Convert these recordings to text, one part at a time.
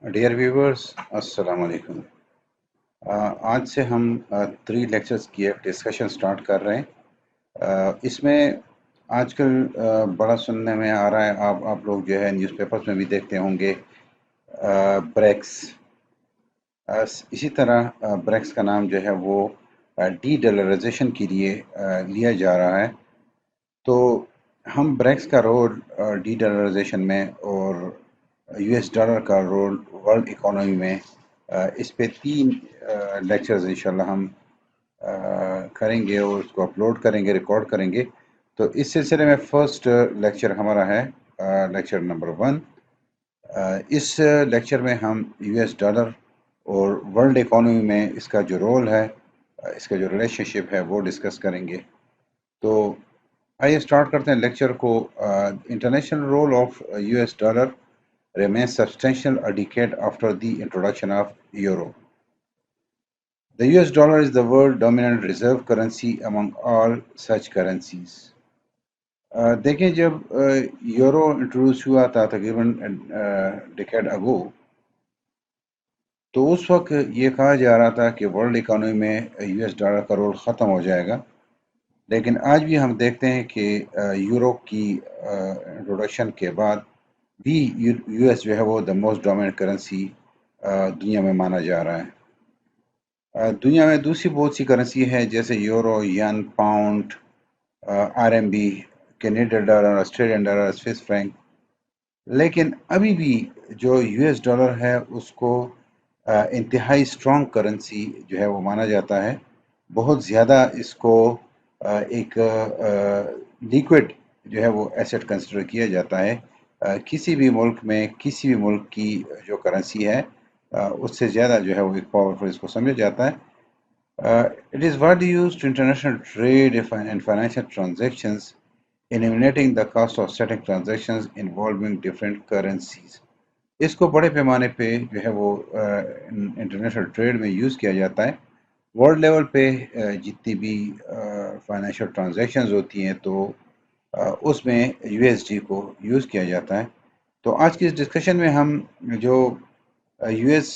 Dear viewers السلام علیکم۔ آج سے ہم 3 لیکچرز کی ایک ڈسکشن سٹارٹ کر رہے ہیں۔ اس میں آج کل بڑا سننے میں آ رہا ہے، آپ لوگ جو ہے نیوز پیپرز میں بھی دیکھتے ہوں گے، بریکس۔ اسی طرح بریکس کا نام جو ہے وہ ڈی ڈالرائزیشن کے لیے لیا جا رہا ہے۔ تو ہم بریکس کا رول ڈی ڈالرائزیشن میں اور یو ایس ڈالر کا رول ورلڈ اکانومی میں، اس پہ 3 لیکچرز انشاءاللہ ہم کریں گے اور اس کو اپلوڈ کریں گے، ریکارڈ کریں گے۔ تو اس سلسلے میں فرسٹ لیکچر ہمارا ہے لیکچر نمبر 1۔ اس لیکچر میں ہم یو ایس ڈالر اور ورلڈ اکانومی میں اس کا جو رول ہے، اس کا جو ریلیشن شپ ہے وہ ڈسکس کریں گے۔ تو آئیے اسٹارٹ کرتے ہیں لیکچر کو۔ International role of U S dollar remains substantial a decade after the introduction of euro. The US dollar is the world dominant reserve currency among all such currencies. دیکھیں جب euro introduce ہوا تھا تقریباً decade اگو، تو اس وقت یہ کہا جا رہا تھا کہ ورلڈ اکانومی میں یو ایس ڈالر کا رول ختم ہو جائے گا، لیکن آج بھی ہم دیکھتے ہیں کہ یورو کی انٹروڈکشن کے بعد بھی یو ایس جو ہے وہ دا موسٹ ڈومیننٹ کرنسی دنیا میں مانا جا رہا ہے۔ دنیا میں دوسری بہت سی کرنسی ہے جیسے euro, yen, pound, R M B, Canadian dollar, Australian dollar, Swiss franc, لیکن ابھی بھی جو یو ایس ڈالر ہے اس کو انتہائی اسٹرانگ کرنسی جو ہے وہ مانا جاتا ہے۔ بہت زیادہ اس کو ایک لیکوڈ جو ہے وہ ایسٹ کنسیڈر کیا جاتا ہے۔ کسی بھی ملک میں کسی بھی ملک کی جو کرنسی ہے اس سے زیادہ جو ہے وہ ایک پاورفل اس کو سمجھا جاتا ہے۔ It is widely used to international trade and financial transactions, eliminating the cost of setting transactions involving different currencies. اس کو بڑے پیمانے پہ جو ہے وہ انٹرنیشنل ٹریڈ میں یوز کیا جاتا ہے۔ ورلڈ لیول پہ جتنی بھی فائنینشیل ٹرانزیکشنز ہوتی ہیں تو اس میں یو ایس ڈی کو یوز کیا جاتا ہے۔ تو آج کی اس ڈسکشن میں ہم جو یو ایس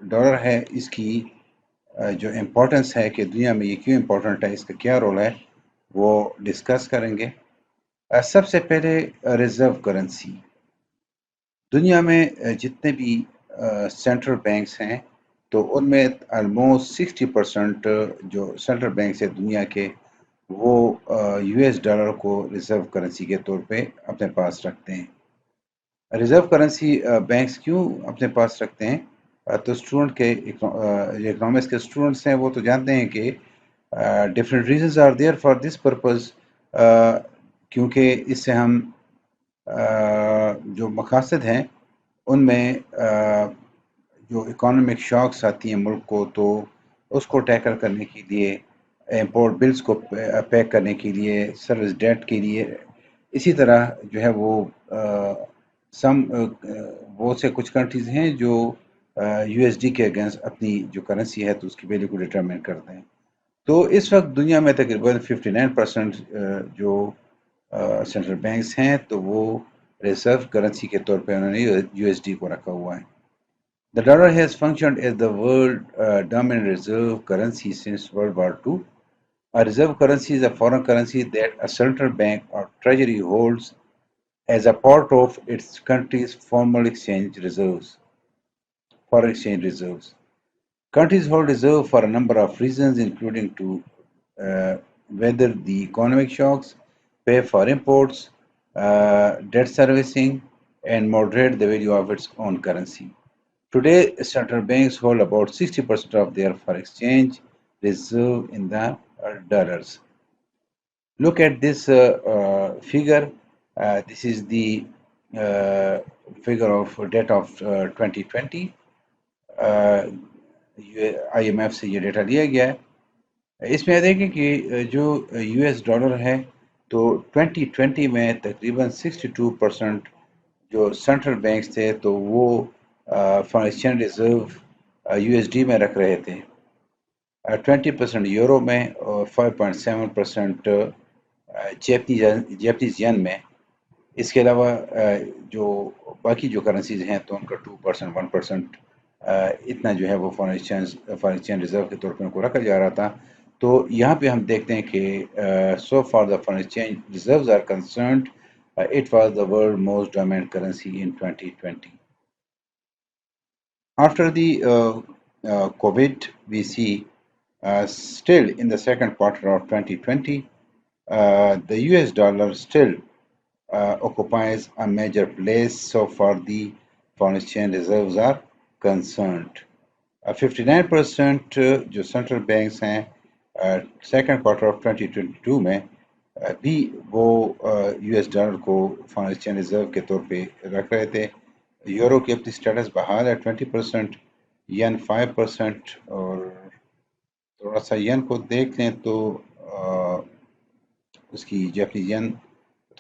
ڈالر ہے اس کی جو امپورٹنس ہے کہ دنیا میں یہ کیوں امپورٹنٹ ہے، اس کا کیا رول ہے، وہ ڈسکس کریں گے۔ سب سے پہلے ریزرو کرنسی۔ دنیا میں جتنے بھی سینٹرل بینکس ہیں تو ان میں آلموسٹ 60% جو سینٹرل بینکس ہیں دنیا کے وہ یو ایس ڈالر کو ریزرو کرنسی کے طور پہ اپنے پاس رکھتے ہیں۔ ریزرو کرنسی بینکس کیوں اپنے پاس رکھتے ہیں؟ تو اسٹوڈنٹ کے اکنامکس کے اسٹوڈنٹس ہیں وہ تو جانتے ہیں کہ different reasons are there for this purpose, کیونکہ اس سے ہم جو مقاصد ہیں ان میں جو اکانومک شاکس آتی ہیں ملک کو تو اس کو ٹیکل کرنے کے لیے، امپورٹ بلز کو پیک کرنے کے لیے، سروس ڈیٹ کے لیے، اسی طرح جو ہے وہ بہت سے کچھ کنٹریز ہیں جو یو ایس ڈی کے اگینسٹ اپنی جو کرنسی ہے تو اس کی ویلیو کو ڈٹرمن کرتے ہیں۔ تو اس وقت دنیا میں تقریباً 59% جو سینٹرل بینکس ہیں تو وہ ریزرو کرنسی کے طور پہ انہوں نے یو ایس ڈی کو رکھا ہوا ہے۔ The dollar has functioned as the world dominant reserve currency since World War II. A reserve currency is a foreign currency that a central bank or treasury holds as a part of its country's formal exchange reserves. Foreign exchange reserves. Countries hold reserve for a number of reasons, including to weather the economic shocks, pay for imports, debt servicing, and moderate the value of its own currency. Today, central banks hold about 60% of their foreign exchange reserve in the dollars. Look at this figure. This is the figure of data of 2020. I M F سے یہ data لیا گیا ہے۔ اس میں دیکھیں کہ جو you S dollar ہے تو 2020 میں تقریباً 62% جو سینٹرل بینکس تھے تو وہ foreign exchange reserve U S D میں رکھ رہے تھے، 20% یورو میں اور 5.7% جیپنیز ین میں، इसके अलावा जो बाकी जो करेंसीज हैं तो उनका 2% 1% इतना जो है वो फॉरेन एक्सचेंज रिजर्व के तौर पर उनको रखा जा रहा था। तो यहाँ पे हम देखते हैं कि so for the foreign exchange reserves are concerned, it was the world most dominant currency in 2020. After the COVID, we see still in the second quarter of 2020, the US dollar still occupies a major place so far the foreign exchange reserves are concerned. 59% जो central banks हैं second quarter of 2022 में भी वो US dollar को foreign exchange reserve के तौर पे रख रहे थे। यूरो की अपनी स्टेटस बहाल है 20%, यन 5%, और थोड़ा सा यन को देख लें तो उसकी जैपनीज येन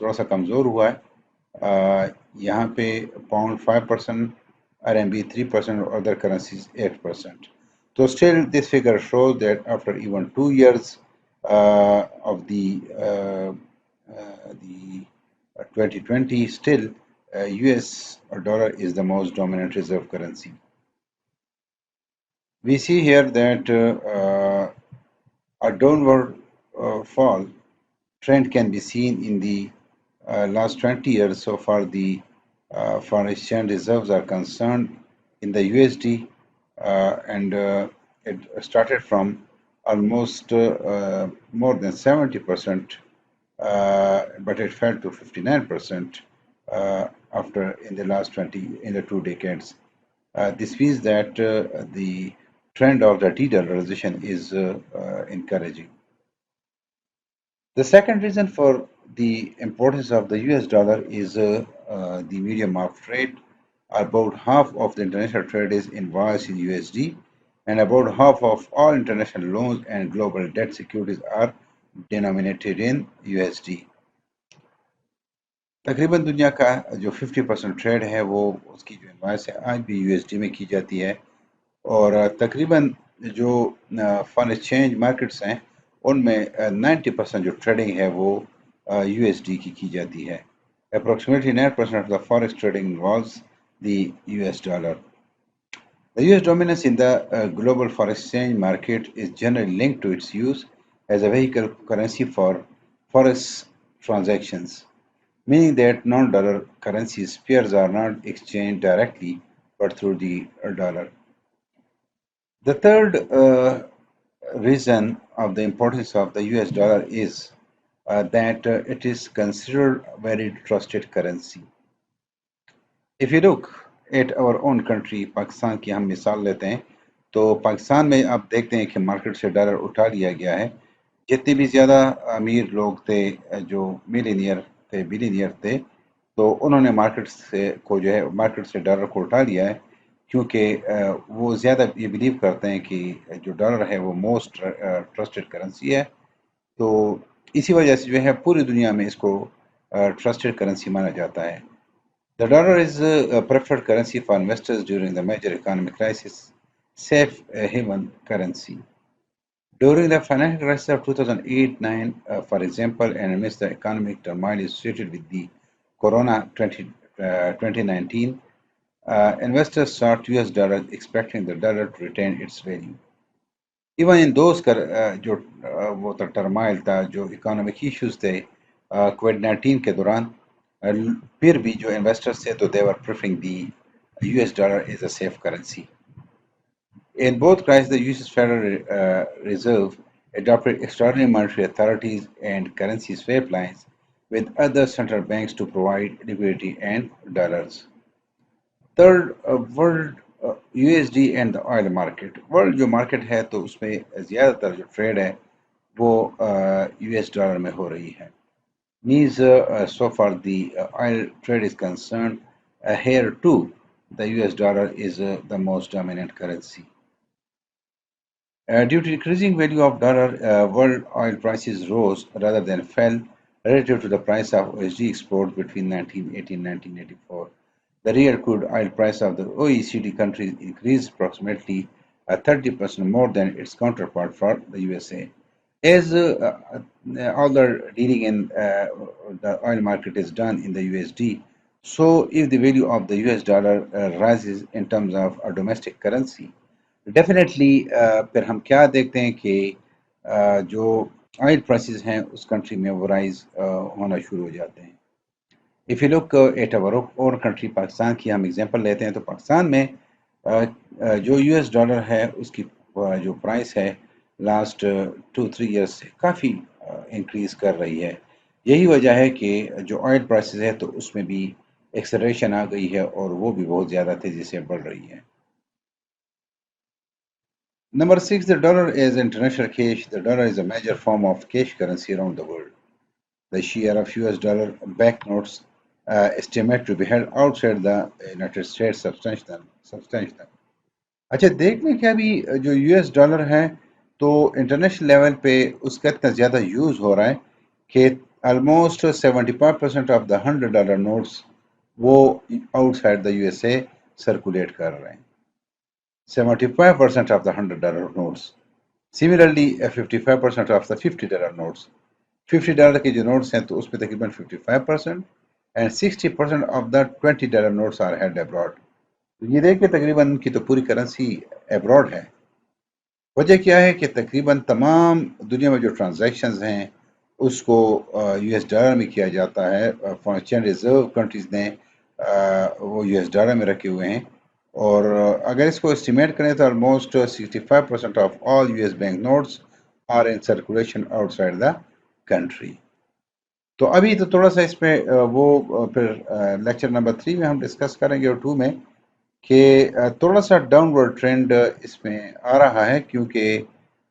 थोड़ा सा कमज़ोर हुआ है। यहाँ पे पाउंड 5%, RMB 3% और other currencies 8%. So still this figure shows that after even 2 years of the 2020, still US dollar is the most dominant reserve currency. We see here that a downward fall trend can be seen in the last 20 years so far the foreign exchange reserves are concerned in the USD, and it started from almost more than 70%, but it fell to 59% after in the last 20 in the 2 decades. This means that the trend of the de-dollarization is encouraging. The second reason for the importance of the US dollar is the medium of trade. About half of the international trade is invoiced in USD, and about half of all international loans and global debt securities are denominated in USD. तकरीबन दुनिया का जो 50% trade है वो उसकी जो invoice है आज भी यूएसडी में की जाती है, और तकरीबन जो फॉरेन एक्सचेंज मार्केट्स हैं उनमें 90% जो ट्रेडिंग है वो यूएसडी की जाती है। Approximately 9% of the forex trading involves the US dollar. The US dominance in the global foreign exchange market is generally linked to its use as a vehicle currency for forex transactions, meaning that non-dollar currencies pairs are not exchanged directly but through the dollar. The third reason of the importance of the US dollar is that it is considered a very trusted currency. If you look at our own country, Pakistan की हम मिसाल लेते हैं तो पाकिस्तान में आप देखते हैं कि मार्केट से डॉलर उठा लिया गया है। जितने भी ज़्यादा अमीर लोग थे, जो मिलीनियर थे, बिलीनियर थे, तो उन्होंने मार्केट से डॉलर को उठा लिया है, क्योंकि वो ज़्यादा ये बिलीव करते हैं कि जो डॉलर है वो मोस्ट ट्रस्टेड करेंसी है। तो इसी वजह से जो है पूरी दुनिया में इसको ट्रस्टेड करेंसी माना जाता है। The dollar is a preferred currency for investors during the major economic crisis, safe haven currency. During the financial crisis of 2008-9, for example, and amidst the economic turmoil associated with the Corona 2019, investors sought US dollars expecting the dollar to retain its value. Even in those जो वो तो टर्माइल था, जो economic issues थे कोविड-19 के दौरान, फिर भी जो इन्वेस्टर्स थे तो they were preferring the US dollar is a safe currency. In both crises, the US Federal Reserve adopted extraordinary monetary authorities and currency swap lines with other central banks to provide liquidity and dollars. Third, world USD and the oil market. World जो market है तो उसमें ज़्यादातर जो trade है वो US dollar में हो रही है. Means so far the oil trade is concerned, here too the US dollar is the most dominant currency. Due to increasing value of dollar, world oil prices rose rather than fell relative to the price of OSD exports between 1980 and 1984. The real crude oil price of the OECD countries increased approximately 30% more than its counterpart for the USA. As all the dealing in the oil market is done in the USD, so if the value of the US dollar rises in terms of a domestic currency, definitely फिर हम क्या देखते हैं कि जो oil prices हैं उस country में वो राइज होना शुरू हो जाते हैं. If you look at our और कंट्री पाकिस्तान की हम एग्जांपल लेते हैं तो पाकिस्तान में जो यूएस डॉलर है उसकी जो प्राइस है लास्ट 2-3 ईयर्स से काफ़ी इंक्रीज़ कर रही है. यही वजह है कि जो ऑयल प्राइसेस है तो उसमें भी एक्सेलरेशन आ गई है और वो भी बहुत ज़्यादा तेज़ी से बढ़ रही है. Number six, the dollar is international cash. The dollar is a major form of cash currency around the world. The share of US dollar banknotes estimate to be held outside the United States substantial. अच्छा देख लें कि अभी जो US dollar है तो international level पे उसका इतना ज़्यादा यूज़ हो रहा है कि ऑलमोस्ट 75% ऑफ द $100 नोट्स वो आउटसाइड द यूएसए सर्कुलेट कर रहे हैं. 75% of the $100 notes. Similarly, 55% of the $50 notes. $50 के जो नोट्स हैं तो उसमें तकरीबन 55% and 60% of the $20 notes are held abroad. तो ये देखिए तकरीबन उनकी तो पूरी करेंसी अब्रॉड है. वजह क्या है कि तकरीबन तमाम दुनिया में जो ट्रांजैक्शंस हैं उसको यूएस डॉलर में किया जाता है. फॉरेन एक्सचेंज रिजर्व कंट्रीज ने वो यूएस डॉलर में रखे हुए हैं और अगर इसको एस्टिमेट करें तो almost 65% of all US bank notes are in circulation outside the country. तो अभी तो थोड़ा सा इसमें फिर लेक्चर नंबर 3 में हम डिस्कस करेंगे और 2 में कि थोड़ा सा डाउनवर्ड ट्रेंड इसमें आ रहा है क्योंकि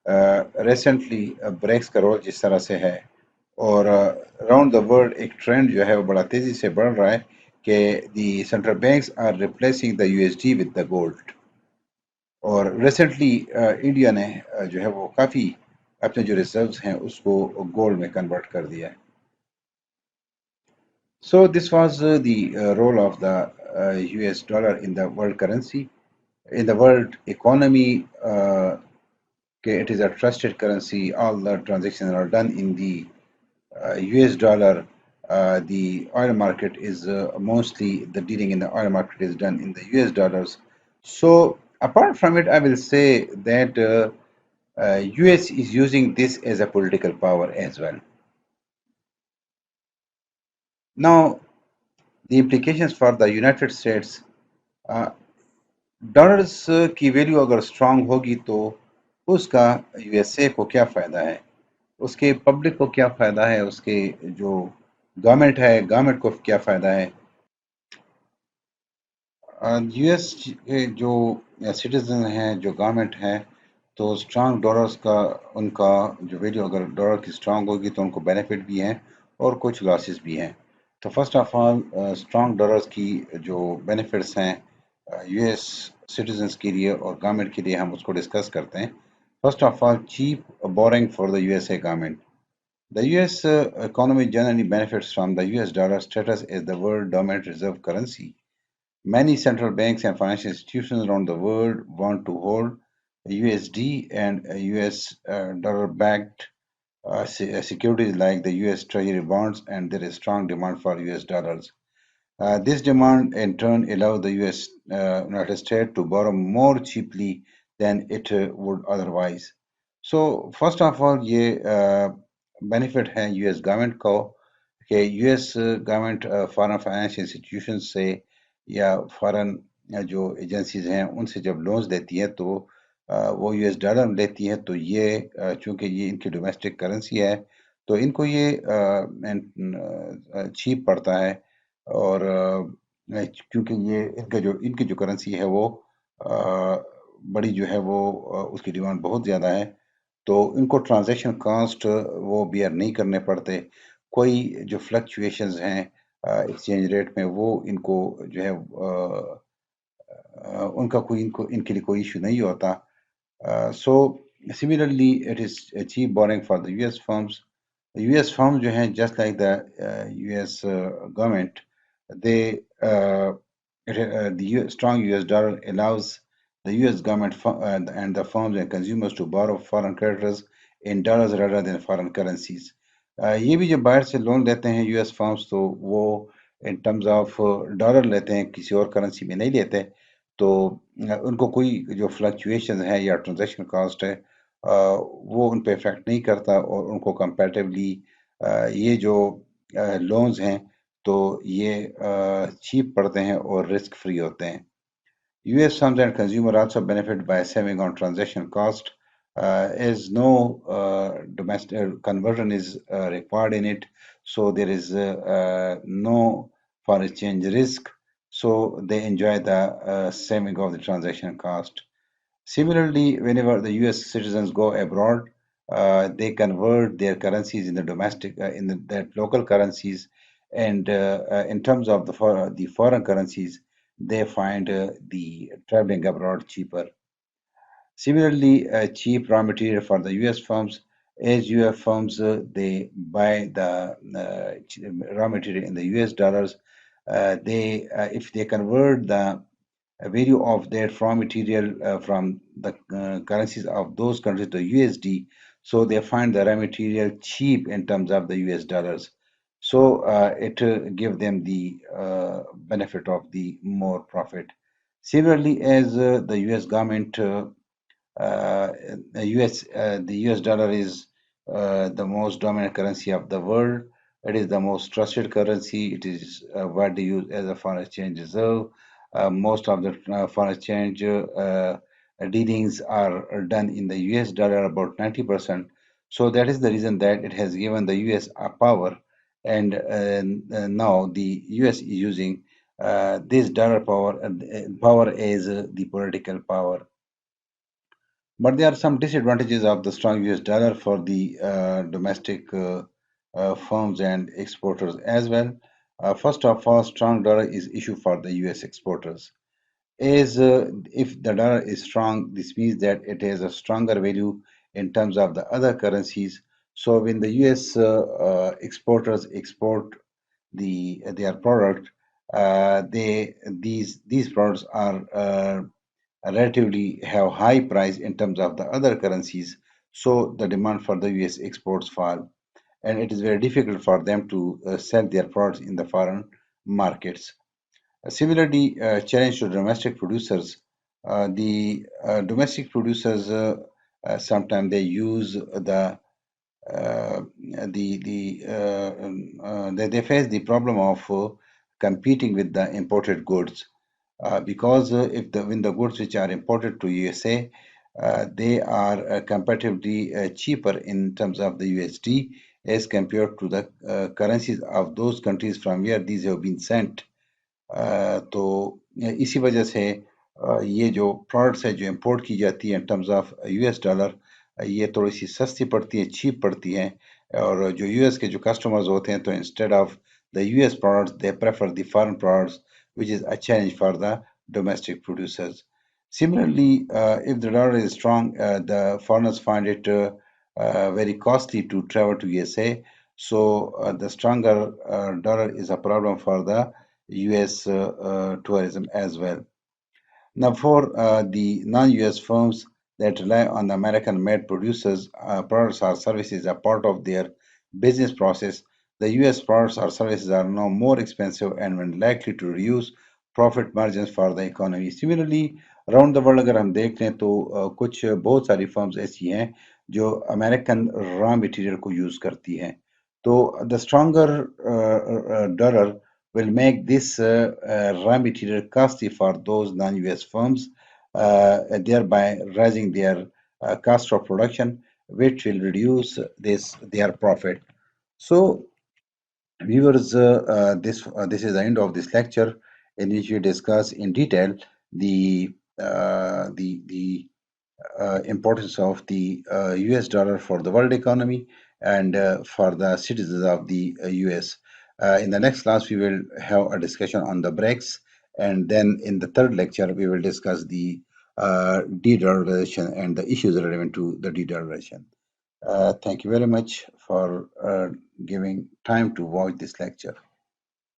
रिसेंटली ब्रेक्स का रोल जिस तरह से है और अराउंड द वर्ल्ड एक ट्रेंड जो है वो बड़ा तेज़ी से बढ़ रहा है कि the central banks are replacing the USD with the gold. और रिसेंटली इंडिया ने जो है वो काफ़ी अपने जो रिजर्व्स हैं उसको गोल्ड में कन्वर्ट कर दिया है. So this was the role of the US dollar in the world currency, in the world economy. Okay, it is a trusted currency. All the transactions are done in the US dollar. The oil market is mostly the dealing in the oil market is done in the US dollars. So apart from it, I will say that US is using this as a political power as well. Now, the implications for the United States. Dollars की value अगर strong होगी तो उसका USA को क्या फ़ायदा है, उसके पब्लिक को क्या फ़ायदा है, उसके जो गवर्नमेंट को क्या फ़ायदा है. यूएस के जो सिटीजन हैं, जो गवर्नमेंट है, तो स्ट्रांग डॉलर्स का उनका जो वैल्यू अगर डॉलर की स्ट्रांग होगी तो उनको बेनिफिट भी हैं और कुछ लॉसेस भी हैं. तो first of all strong dollars की जो बेनिफिट्स हैं यूएस सिटीजन्स के लिए और गवर्नमेंट के लिए हम उसको डिस्कस करते हैं. First of all cheap borrowing for the USA government. The US economy generally benefits from the US dollar status as the world dominant reserve currency. Many central banks and financial institutions around the world want to hold USD and US dollar-backed securities like the US Treasury bonds, and there is strong demand for US dollars. This demand in turn allows the US United States to borrow more cheaply than it would otherwise. So first of all ये benefit है US government को कि US government foreign finance institution से या foreign जो agencies हैं उनसे जब लोन्स देती है तो वो यूएस डॉलर में लेती है. तो ये चूंकि ये इनकी डोमेस्टिक करेंसी है तो इनको ये चीप पड़ता है और क्योंकि ये इनकी जो करेंसी है वो बड़ी जो है वो उसकी डिमांड बहुत ज़्यादा है तो इनको ट्रांजैक्शन कॉस्ट वो बियर नहीं करने पड़ते. कोई जो फ्लक्चुएशंस हैं एक्सचेंज रेट में वो इनको जो है उनका कोई इनके लिए कोई इशू नहीं होता. So similarly it is a cheap borrowing for the US firms. US firms जो हैं just like the US government, they strong US dollar allows the US government and the firms and consumers to borrow foreign creditors in dollars rather than foreign currencies. ये भी जब बाहर से loan लेते हैं US firms तो वो in terms of dollar लेते हैं, किसी और करेंसी में नहीं लेते। तो उनको कोई जो फ्लक्चुएशन है या ट्रांजैक्शन कॉस्ट है वो उन पे इफेक्ट नहीं करता, और उनको कंपैरेटिवली ये जो लोन्स हैं तो ये चीप पड़ते हैं और रिस्क फ्री होते हैं। US firms and consumer also benefit by saving on transaction cost, as no domestic conversion is required in it, so there is no foreign exchange risk. So they enjoy the saving of the transaction cost. Similarly, whenever the US citizens go abroad, they convert their currencies in the domestic, their local currencies, and in terms of the foreign currencies, they find the traveling abroad cheaper. Similarly, cheap raw material for the US firms, as US firms they buy the raw material in the US dollars, they if they convert the value of their raw material from the currencies of those countries to USD, so they find the raw material cheap in terms of the US dollars. So it give them the benefit of the more profit. Similarly, as the US government uh, the US dollar is the most dominant currency of the world. It is the most trusted currency. It is widely used as a foreign exchange reserve. Most of the foreign exchange dealings are done in the US dollar, about 90%. So that is the reason that it has given the US a power, and now the US is using this dollar power as the political power. But there are some disadvantages of the strong US dollar for the domestic firms and exporters as well. First of all, strong dollar is issue for the US exporters. Is if the dollar is strong, this means that it has a stronger value in terms of the other currencies. So when the US exporters export their product, these products are relatively have high price in terms of the other currencies, so the demand for the US exports fall, and it is very difficult for them to sell their products in the foreign markets. Similarly, challenge to domestic producers. The domestic producers sometimes they use they face the problem of competing with the imported goods, because if the when the goods which are imported to USA, they are comparatively cheaper in terms of the USD as compared to the currencies of those countries from where these have been sent. तो इसी वजह से ये जो products है जो import की जाती है in terms of US dollar, ये थोड़ी सी सस्ती पड़ती है, चीप पड़ती हैं। और जो यूएस के जो कस्टमर्स होते हैं तो instead of the US products they prefer the foreign products, which is a challenge for the domestic producers. Similarly, if the dollar is strong, the foreigners find it very costly to travel to USA. So the stronger dollar is a problem for the US tourism as well. Now, for the non-US firms that rely on the American-made producers, products or services as part of their business process, the US products or services are now more expensive and when likely to reduce profit margins for the economy. Similarly, around the world अगर हम देख लें तो कुछ बहुत सारी firms ऐसी हैं जो अमेरिकन रॉ मटेरियल को यूज करती हैं। तो the stronger dollar will make this raw material costly for those non-US firms, thereby raising their cost of production, which will reduce their profit. So, viewers, this is the end of this lecture in which we discuss in detail the the importance of the US dollar for the world economy and for the citizens of the US. In the next class, we will have a discussion on the BRICS, and then in the third lecture, we will discuss the de-dollarization and the issues relevant to the de-dollarization. Thank you very much for giving time to watch this lecture.